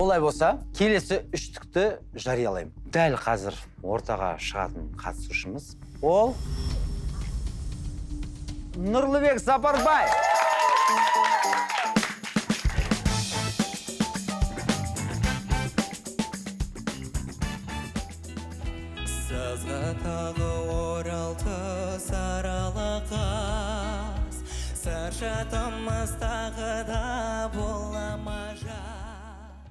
Олай болса, келесі үштікті жариялаймын. Дәл қазір ортаға шығатын қатысушымыз ол Нұрлыбек Сапарбай. Сазға тағы оралты сарала қаз, саршатымыз тағы да болама жаз.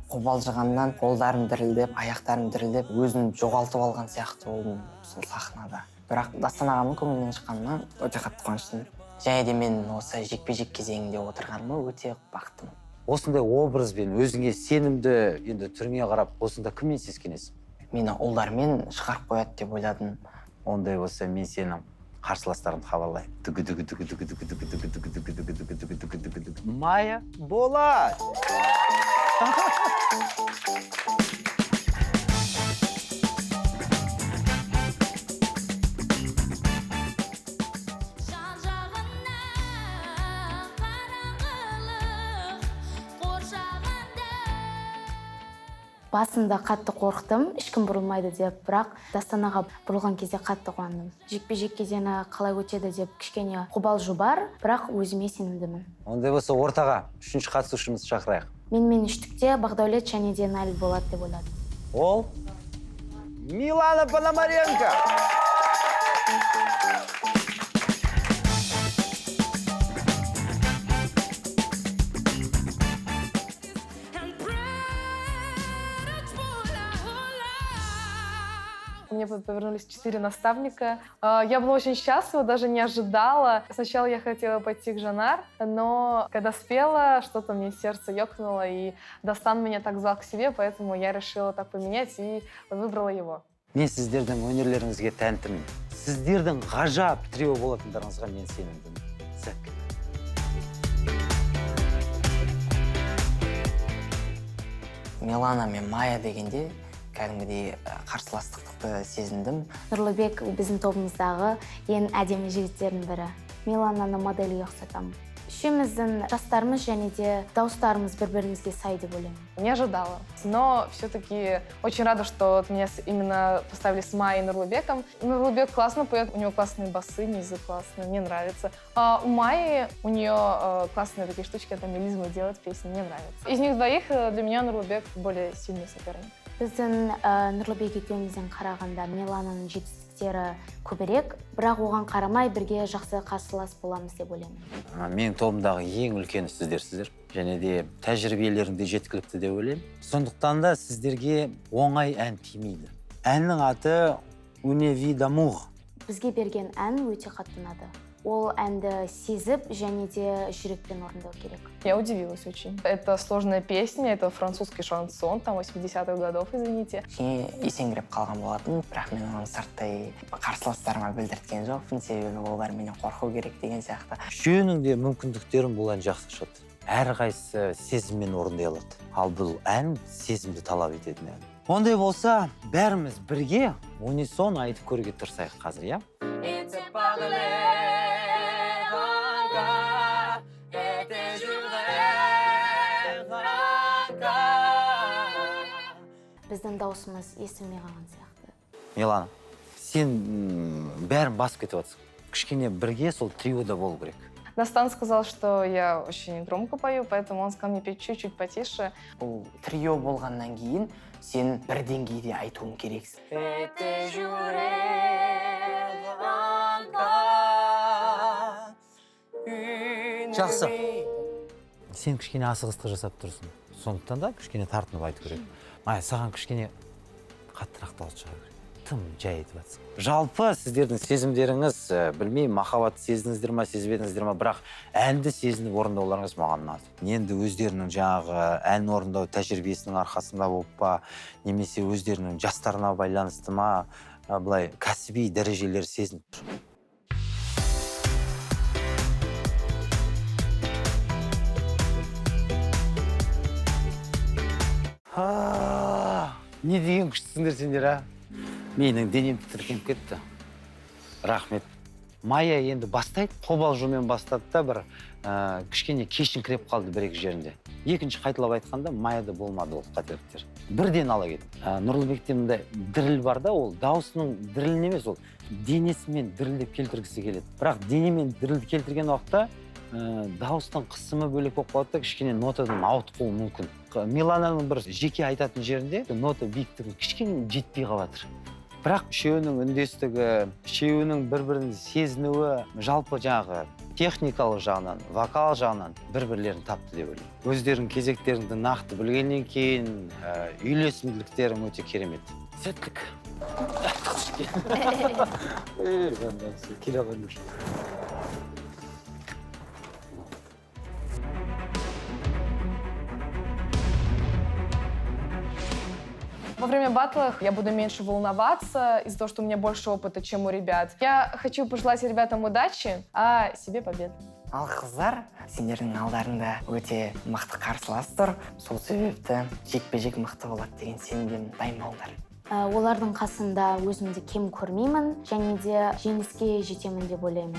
Қобалжығаннан қолдарым дірілдеп, аяқтарым дірілдеп, өзін жоғалтып алған сияқты болдым сол сахнада. Бірақ Дастан ағамның көңілінен шыққанына өте қатты қуаныштымын. Және де мен осы жекпе-жек кезеңінде отырғаныма өте бақыттымын. Осындай образбен өзіңе сенімді енді түріңе қарап, осында кіммен сескенесің? Мені ұлдармен шығарып қояды деп ойладым. Ондай болса, мен сенің қарсыластарыңды хабарлаймын. Майя Болат. Басында қатты қорықтым, ешкім бұрылмайды деп, бірақ Дастан аға бұрылған кезде қатты қуандым. Жекпе-жек кезеңі қалай өтеді деп кішкене қобалжу бар, бірақ өзіме сенімдімін. Ондай болса, ортаға үшінші қатысушымызды шақырайық. Мен үштікте Бақдәулет және де Наиль болады деп ойладым. Ол Милана Пономаренко. Мне повернулись 4 наставника. Я была очень счастлива, даже не ожидала. Сначала я хотела пойти к Жанар, но когда спела, что-то мне сердце ёкнуло, и Дастан меня так звал к себе, поэтому я решила так поменять и выбрала его. Мен сіздердің өнерлеріңізге тәнтімін. Сіздердің ғажап трио болатындарыңызға мен сенімдімін. Сәк. Милана мен Майя дегенде кәдімгідей қарсыластықты сезіндім. Нұрлыбек біздің тобымыздағы ең әдемі жігіттердің бірі. Милананы моделі ұқсатамын. Үшеуміздің жастарымыз және де дауыстарымыз бір-бірімізге сай деп ойлаймын. Не ожидала, но все-таки очень рада, что меня именно поставили с Майей и Нурлыбеком. Нурлыбек классно поет, у него классные басы, низы классные, мне нравится. А у Майи, у нее классные такие штучки, это мелизмы делать песни, мне нравится. Из них двоих для меня Нурлыбек более сильный соперник. Біздің Нұрлыбек екеумізден қарағанда Милананың жетістіктері көбірек, бірақ оған қарамай бірге жақсы қарсылас боламыз деп ойлаймын. Менің тобымдағы ең үлкені сіздерсіздер. Және де тәжірибелеріңде жеткілікті деп ойлаймын. Сондықтан да сіздерге оңай ән тимейді. Әннің аты «Une vie d'amour». Бізге берген ән өте қатты ұнады. Ол әнді сезіп және де жүрекпен орындау керек. Я удивилась очень. Это сложная песня, это французский шансон, там 80-х годов, извините. Кене есеңгіреп қалған болатын, бірақ мен оны сырттай қарсыластарыма білдірткен жоқпын, себебі олар менен қорқу керек деген сияқты. Үшеуінің де мүмкіндіктерін бұл ән жақсы шықты. Әрқайсысы сезіммен орындай алады. Ал бұл ән сезімді талап ететін ән. Ондай болса, бәріміз бірге унисон айтып көруге тырысайық қазір, иә? Біздің даусымыз естілмей қалған сияқты. Милана, сен бәрін басып кетіп жатсың. Кішкене бірге сол триода болу керек. Дастан сказал, что я очень громко пою, поэтому он сказал мне петь чуть-чуть потише. Бұл трио болғаннан кейін сен бір деңгейде айтуың керексің. Жақсы. Сен кішкене асығыстық жасап тұрсың. Сондықтан да кішкене тартынып айту керек. Майя, саған кішкене қаттырақ дауыс шығару керек. Тым жай айтып жатсың. Жалпы сіздердің сезімдеріңіз, білмеймін, махаббат сездіңіздер ма, сезбедіңіздер ма, бірақ әнді сезініп орындауларыңыз маған ұнады. Енді өздерінің жаңағы ән орындау тәжірибесінің арқасында болып па, немесе өздерінің жастарына байланысты ма, былай кәсіби дәрежелер сезініп тұр. Не деген күштісіңдер сендер, а? Менің денем тітіркеніп кетті. Рахмет. Майя енді бастайды, қобалжумен бастады да бір кішкене кешіңкіреп қалды бір-екі жерінде. Екінші қайталап айтқанда Майяда болмады ол қателіктер. Бірден ала кетті. Нұрлыбекте мындай діріл бар да, ол даусының дірілін емес, ол денесімен дірілдеп келтіргісі келеді. Бірақ денемен дірілді келтірген уақытта дауыстың қысымы бөлек болып қалады да, кішкене нотадан ауытқуы мүмкін. Милананың бір жеке айтатын жерінде нота биіктігі кішкене жетпей қалатыр. Бірақ үшеуінің үндестігі, үшеуінің бір-бірін сезінуі, жалпы жаңағы техникалық жағынан, вокал жағынан бір-бірлерін тапты деп ойлаймын. Өздерінің кезектеріңді нақты білгеннен кейін үйлесімділіктерің өте керемет. Сәттілік. Во время батлов я буду меньше волноваться из-за того, что у меня больше опыта, чем у ребят. Я хочу пожелать ребятам удачи, а себе побед. Ал қыздар, сендердің алдарында өте мықты қарсылас тұр. Сол себепті жекпе-жек мықты болады деген сенімдемін, дайын болыңдар. Олардың қасында өзімді кем көрмеймін және де жеңіске жетемін деп ойлаймын.